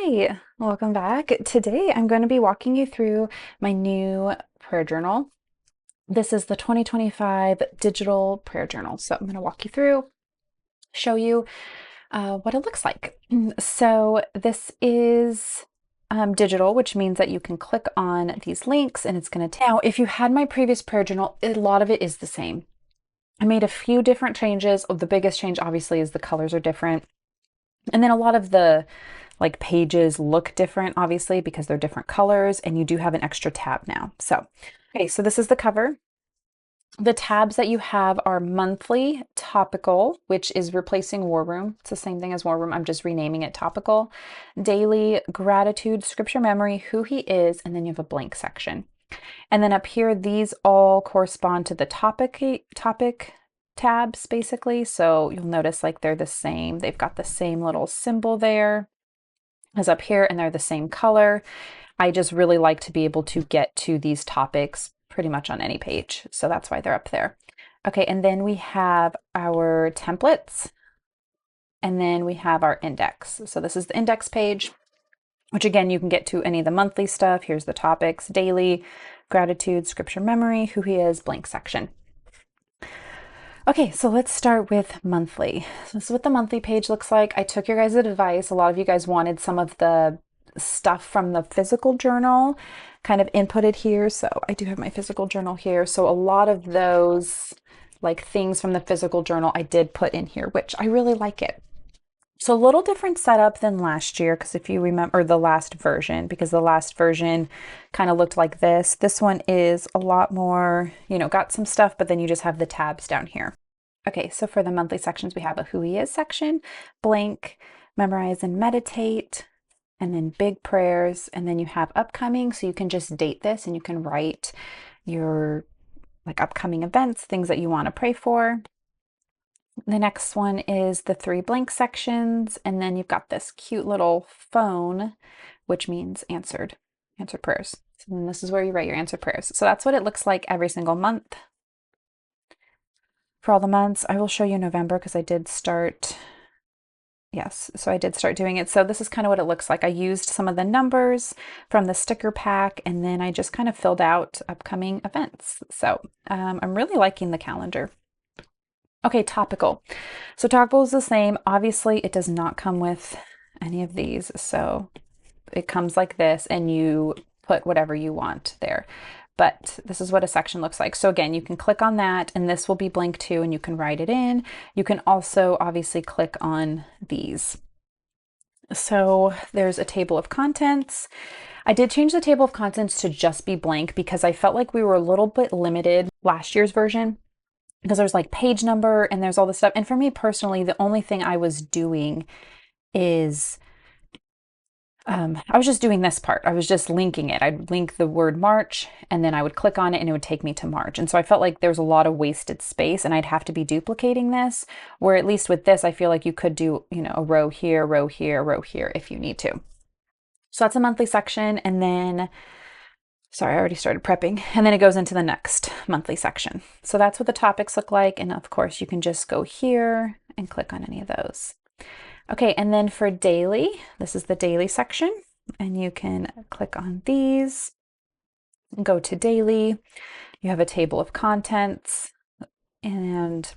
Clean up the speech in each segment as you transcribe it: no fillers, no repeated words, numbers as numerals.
Hi, welcome back. Today I'm going to be walking you through my new prayer journal. This is the 2025 digital prayer journal. So I'm going to walk you through, show you what it looks like. So this is digital, which means that you can click on these links and it's going to. Now, if you had my previous prayer journal, a lot of it is the same. I made a few different changes. The biggest change, obviously, is the colors are different. And then a lot of the pages look different, obviously, because they're different colors, and you do have an extra tab now. So, okay, so this is the cover. The tabs that you have are monthly, topical, which is replacing War Room. It's the same thing as War Room. I'm just renaming it topical. Daily, gratitude, scripture memory, who he is, and then you have a blank section. And then up here, these all correspond to the topic tabs, basically. So you'll notice they're the same. They've got the same little symbol there as up here, and they're the same color. I just really like to be able to get to these topics pretty much on any page. So that's why they're up there. Okay, and then we have our templates, and then we have our index. So this is the index page, which again, you can get to any of the monthly stuff. Here's the topics: daily, gratitude, scripture memory, who he is, blank section. Okay, so let's start with monthly. So this is what the monthly page looks like. I took your guys' advice. A lot of you guys wanted some of the stuff from the physical journal kind of inputted here. So I do have my physical journal here. So a lot of those things from the physical journal I did put in here, which I really like it. So a little different setup than last year, because if you remember the last version, because the last version kind of looked like this. This one is a lot more, got some stuff, but then you just have the tabs down here. Okay, so for the monthly sections, we have a who he is section, blank, memorize and meditate, and then big prayers, and then you have upcoming, so you can just date this and you can write your upcoming events, things that you want to pray for. The next one is the 3 blank sections, and then you've got this cute little phone, which means answered prayers. So then this is where you write your answered prayers. So that's what it looks like every single month. For all the months, I will show you November because I did start, yes, so I did start doing it. So this is kind of what it looks like. I used some of the numbers from the sticker pack, and then I just kind of filled out upcoming events. So I'm really liking the calendar. Okay, topical. So topical is the same. Obviously, it does not come with any of these. So it comes like this, and you put whatever you want there. But this is what a section looks like. So again, you can click on that, and this will be blank too, and you can write it in. You can also obviously click on these. So there's a table of contents. I did change the table of contents to just be blank because I felt like we were a little bit limited last year's version, because there's page number and there's all this stuff. And for me personally, the only thing I was doing is I was just doing this part. I was just linking it. I'd link the word March, and then I would click on it and it would take me to March. And so I felt like there was a lot of wasted space and I'd have to be duplicating this, where at least with this, I feel like you could do, a row here, row here, row here if you need to. So that's a monthly section. And then, sorry, I already started prepping. And then it goes into the next monthly section. So that's what the topics look like. And of course, you can just go here and click on any of those. Okay, and then for daily, this is the daily section, and you can click on these and go to daily. You have a table of contents, and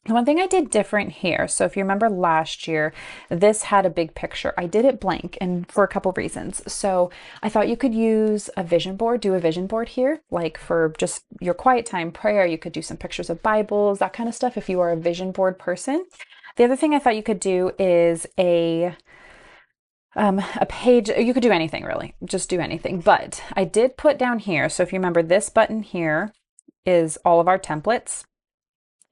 one thing I did different here, so if you remember last year, this had a big picture. I did it blank, and for a couple reasons. So I thought you could use a vision board, do a vision board here, for just your quiet time prayer. You could do some pictures of Bibles, that kind of stuff if you are a vision board person. The other thing I thought you could do is a page. You could do anything, really, just do anything. But I did put down here, so if you remember, this button here is all of our templates,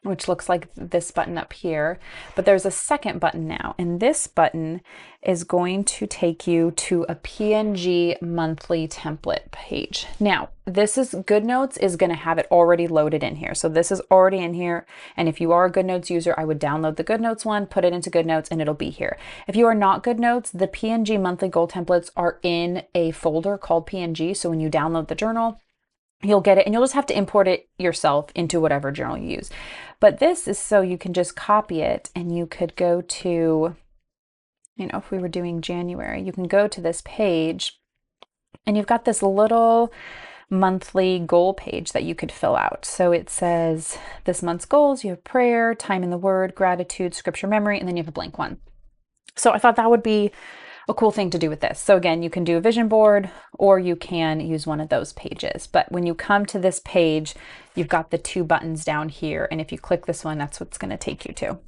which looks like this button up here, but there's a second button now, and this button is going to take you to a PNG monthly template page. Now, this is GoodNotes is going to have it already loaded in here. So this is already in here, and if you are a GoodNotes user, I would download the GoodNotes one, put it into GoodNotes, and it'll be here. If you are not GoodNotes, the PNG monthly goal templates are in a folder called PNG, so when you download the journal, you'll get it, and you'll just have to import it yourself into whatever journal you use. But this is so you can just copy it, and you could go to if we were doing January, you can go to this page and you've got this little monthly goal page that you could fill out. So it says this month's goals, you have prayer, time in the word, gratitude, scripture memory, and then you have a blank one. So I thought that would be a cool thing to do with this. So again, you can do a vision board or you can use one of those pages. But when you come to this page, you've got the 2 buttons down here. And if you click this one, that's what's going to take you to.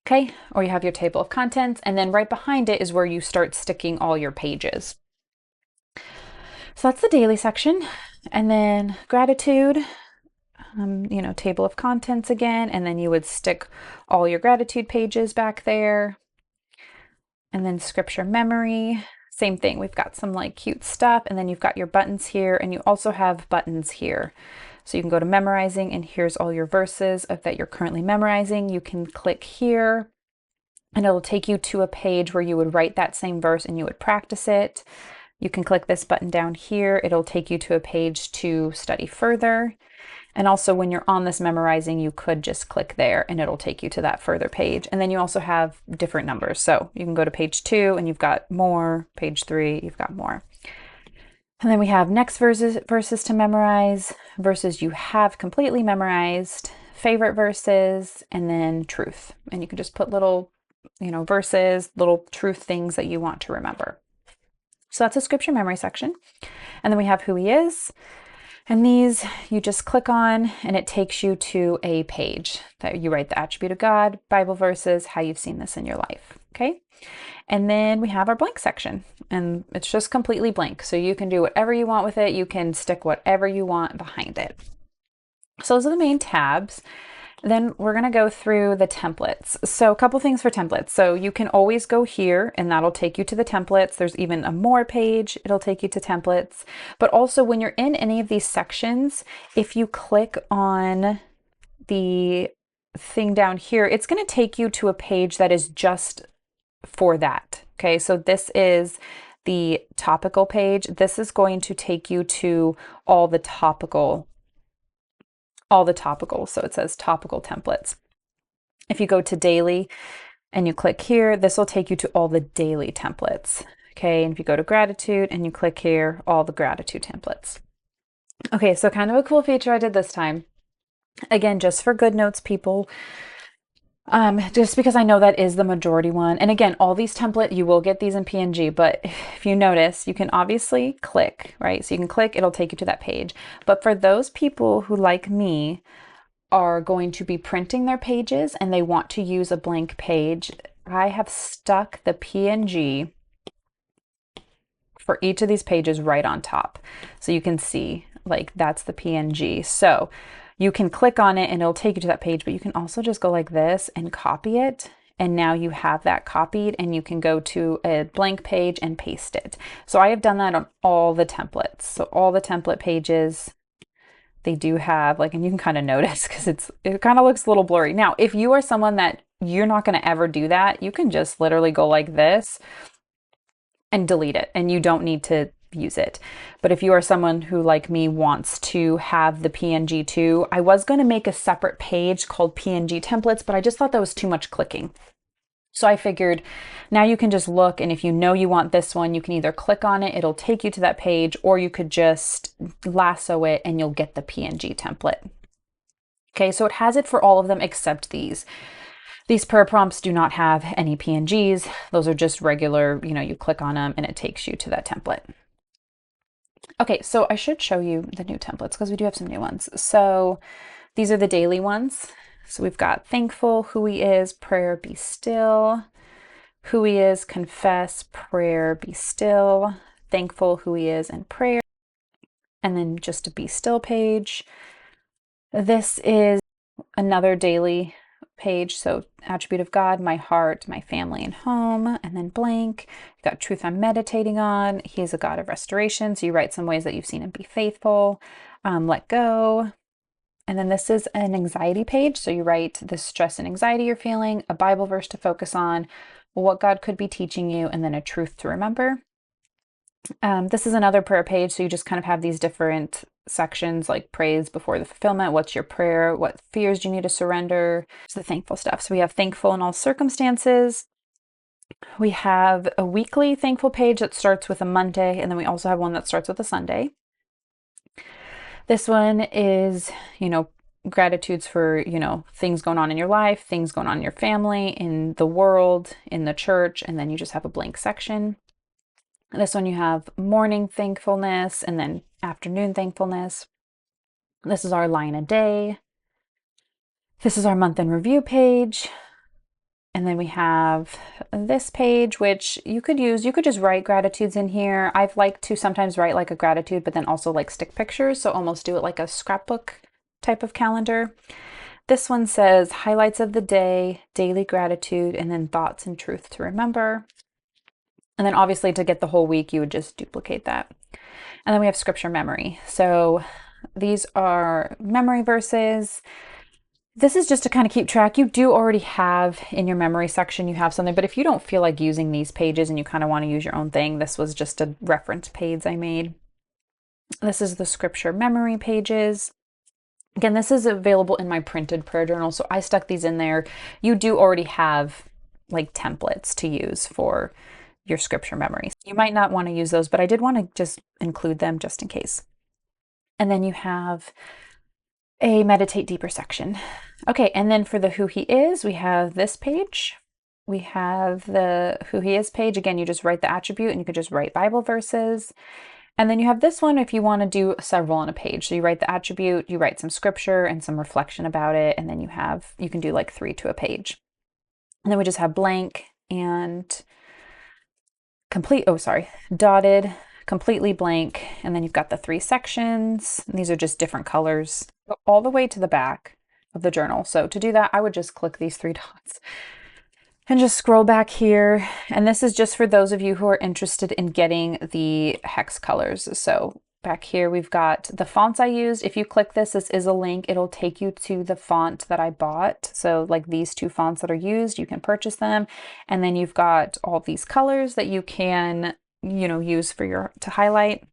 Okay, or you have your table of contents, and then right behind it is where you start sticking all your pages. So that's the daily section. And then gratitude, table of contents again, and then you would stick all your gratitude pages back there. And then scripture memory, same thing. We've got some like cute stuff, and then you've got your buttons here, and you also have buttons here. So you can go to memorizing, and here's all your verses that you're currently memorizing. You can click here, and it'll take you to a page where you would write that same verse and you would practice it. You can click this button down here. It'll take you to a page to study further. And also when you're on this memorizing, you could just click there and it'll take you to that further page. And then you also have different numbers. So you can go to page 2 and you've got more, page 3, you've got more. And then we have next verses to memorize, verses you have completely memorized, favorite verses, and then truth. And you can just put little, verses, little truth things that you want to remember. So that's a scripture memory section. And then we have who he is. And these you just click on and it takes you to a page that you write the attribute of God, Bible verses, how you've seen this in your life. Okay. And then we have our blank section and it's just completely blank. So you can do whatever you want with it. You can stick whatever you want behind it. So those are the main tabs. Then we're going to go through the templates. So a couple things for templates. So you can always go here and that'll take you to the templates. There's even a more page. It'll take you to templates. But also when you're in any of these sections, if you click on the thing down here, it's going to take you to a page that is just for that. Okay, so this is the topical page. This is going to take you to all the topical. So it says topical templates. If you go to daily and you click here, this will take you to all the daily templates. Okay, and if you go to gratitude and you click here, all the gratitude templates. Okay, so kind of a cool feature I did this time. Again, just for GoodNotes people, just because I know that is the majority one. And again, all these templates, you will get these in PNG, but if you notice, you can obviously click, right? So you can click, it'll take you to that page. But for those people who, like me, are going to be printing their pages and they want to use a blank page, I have stuck the PNG for each of these pages right on top. So you can see, like, that's the PNG. So you can click on it and it'll take you to that page, but you can also just go like this and copy it. And now you have that copied and you can go to a blank page and paste it. So I have done that on all the templates. So all the template pages, they do have like, and you can kind of notice because it kind of looks a little blurry. Now, if you are someone that you're not going to ever do that, you can just literally go like this and delete it and you don't need to use it. But if you are someone who, like me, wants to have the PNG too, I was going to make a separate page called PNG templates, but I just thought that was too much clicking. So I figured now you can just look, and if you know you want this one, you can either click on it, it'll take you to that page, or you could just lasso it and you'll get the PNG template. Okay, so it has it for all of them except these. These prayer prompts do not have any PNGs. Those are just regular, you click on them and it takes you to that template. Okay, so I should show you the new templates because we do have some new ones. So these are the daily ones. So we've got thankful, who he is, prayer, be still, who he is, confess, prayer, be still, thankful, who he is, and prayer. And then just a be still page. This is another daily page. So attribute of God, my heart, my family and home, and then blank. You've got truth I'm meditating on. He is a God of restoration. So you write some ways that you've seen him be faithful. Let go. And then this is an anxiety page. So you write the stress and anxiety you're feeling, a Bible verse to focus on, what God could be teaching you, and then a truth to remember. This is another prayer page. So you just kind of have these different sections like praise before the fulfillment. What's your prayer? What fears do you need to surrender? It's the thankful stuff. So we have thankful in all circumstances. We have a weekly thankful page that starts with a Monday, and then we also have one that starts with a Sunday. This one is, gratitudes for, things going on in your life, things going on in your family, in the world, in the church, and then you just have a blank section. This one you have morning thankfulness and then afternoon thankfulness. This is our line a day. This is our month in review page. And then we have this page, which you could use. You could just write gratitudes in here. I've liked to sometimes write like a gratitude, but then also like stick pictures. So almost do it like a scrapbook type of calendar. This one says highlights of the day, daily gratitude, and then thoughts and truth to remember. And then obviously to get the whole week, you would just duplicate that. And then we have scripture memory. So these are memory verses. This is just to kind of keep track. You do already have in your memory section, you have something, but if you don't feel like using these pages and you kind of want to use your own thing, this was just a reference page I made. This is the scripture memory pages. Again, this is available in my printed prayer journal, so I stuck these in there. You do already have like templates to use for your scripture memories. You might not want to use those, but I did want to just include them just in case. And then you have a meditate deeper section. Okay, and then for the who he is, we have this page. We have the who he is page. Again, you just write the attribute and you could just write Bible verses. And then you have this one if you want to do several on a page. So you write the attribute, you write some scripture and some reflection about it, and then you can do like 3 to a page. And then we just have blank and dotted, completely blank, and then you've got the 3 sections. And these are just different colors all the way to the back of the journal. So to do that, I would just click these 3 dots and just scroll back here. And this is just for those of you who are interested in getting the hex colors. So back here, we've got the fonts I used. If you click this is a link. It'll take you to the font that I bought. So like these 2 fonts that are used, you can purchase them. And then you've got all these colors that you can, use for to highlight.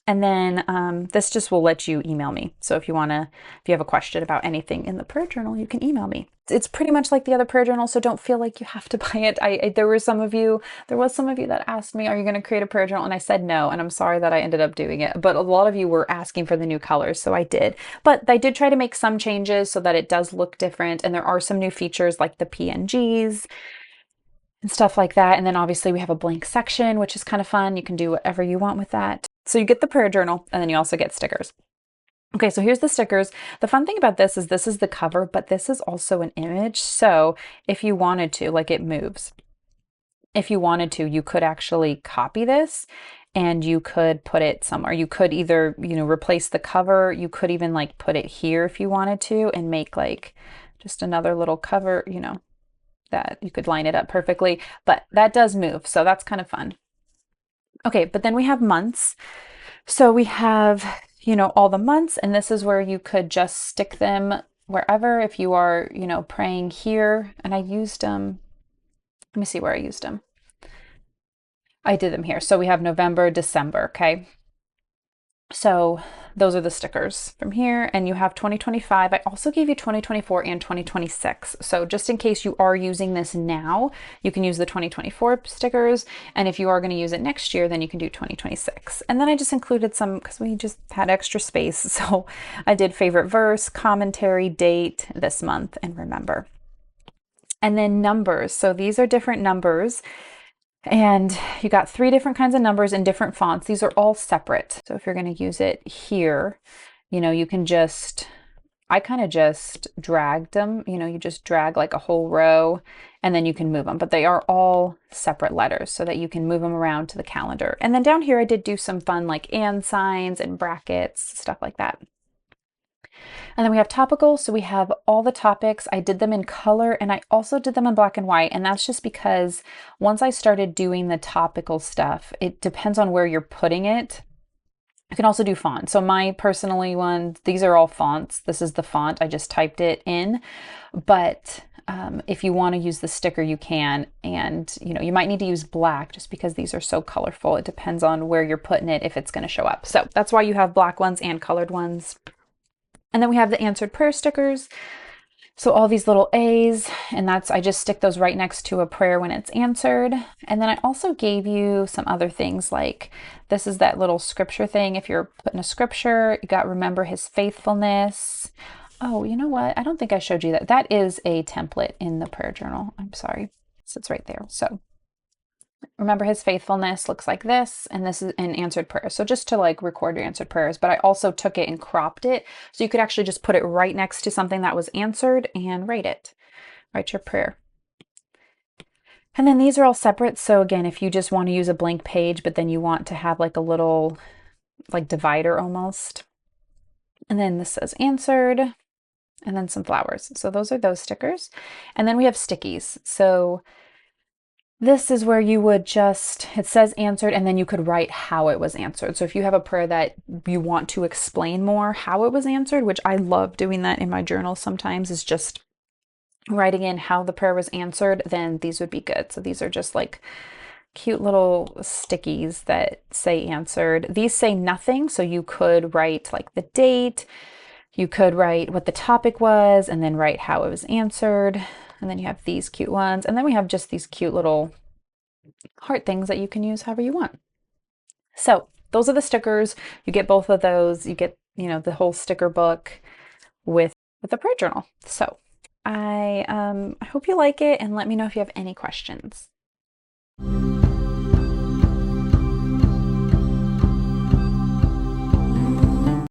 And then this just will let you email me. So if you have a question about anything in the prayer journal, you can email me. It's pretty much like the other prayer journal, so don't feel like you have to buy it. There was some of you that asked me, are you going to create a prayer journal? And I said no, and I'm sorry that I ended up doing it. But a lot of you were asking for the new colors, so I did. But I did try to make some changes so that it does look different, and there are some new features like the PNGs and stuff like that. And then obviously we have a blank section, which is kind of fun. You can do whatever you want with that. So you get the prayer journal, and then you also get stickers. Okay, so here's the stickers. The fun thing about this is the cover, but this is also an image. So if you wanted to, like it moves. If you wanted to, you could actually copy this and you could put it somewhere. You could either, replace the cover. You could even like put it here if you wanted to and make like just another little cover, that you could line it up perfectly, but that does move. So that's kind of fun. Okay, but then we have months. So we have, all the months, and this is where you could just stick them wherever if you are, praying here. And I used them. Let me see where I used them. I did them here. So we have November, December, okay? So those are the stickers from here, and you have 2025. I also gave you 2024 and 2026. So just in case you are using this now, you can use the 2024 stickers. And if you are going to use it next year, then you can do 2026. And then I just included some because we just had extra space. So I did favorite verse, commentary, date, this month, and remember. And then numbers. So these are different numbers. And you got 3 different kinds of numbers in different fonts. These are all separate. So if you're going to use it here, you can I kind of just dragged them, you just drag like a whole row and then you can move them, but they are all separate letters so that you can move them around to the calendar. And then down here, I did do some fun like and signs and brackets, stuff like that. And then we have topical. So we have all the topics. I did them in color and I also did them in black and white. And that's just because once I started doing the topical stuff, it depends on where you're putting it. You can also do fonts. So my personally ones, these are all fonts. This is the font. I just typed it in. But if you want to use the sticker, you can. And, you might need to use black just because these are so colorful. It depends on where you're putting it if it's going to show up. So that's why you have black ones and colored ones. And then we have the answered prayer stickers. So all these little A's, and I just stick those right next to a prayer when it's answered. And then I also gave you some other things, like this is that little scripture thing. If you're putting a scripture, you got remember his faithfulness. Oh, you know what? I don't think I showed you that. That is a template in the prayer journal. I'm sorry. So it's right there. So remember his faithfulness looks like this, and this is an answered prayer. So just to like record your answered prayers, but I also took it and cropped it so you could actually just put it right next to something that was answered and write it. Write your prayer. And then these are all separate. So again, if you just want to use a blank page, but then you want to have like a little like divider almost. And then this says answered, and then some flowers. So those are those stickers. And then we have stickies. So this is where you would just, it says answered, and then you could write how it was answered. So if you have a prayer that you want to explain more how it was answered, which I love doing that in my journal sometimes, is just writing in how the prayer was answered, then these would be good. So these are just like cute little stickies that say answered. These say nothing, so you could write like the date, you could write what the topic was, and then write how it was answered. And then you have these cute ones. And then we have just these cute little heart things that you can use however you want. So those are the stickers. You get both of those. You get, the whole sticker book with the prayer journal. So I hope you like it, and let me know if you have any questions.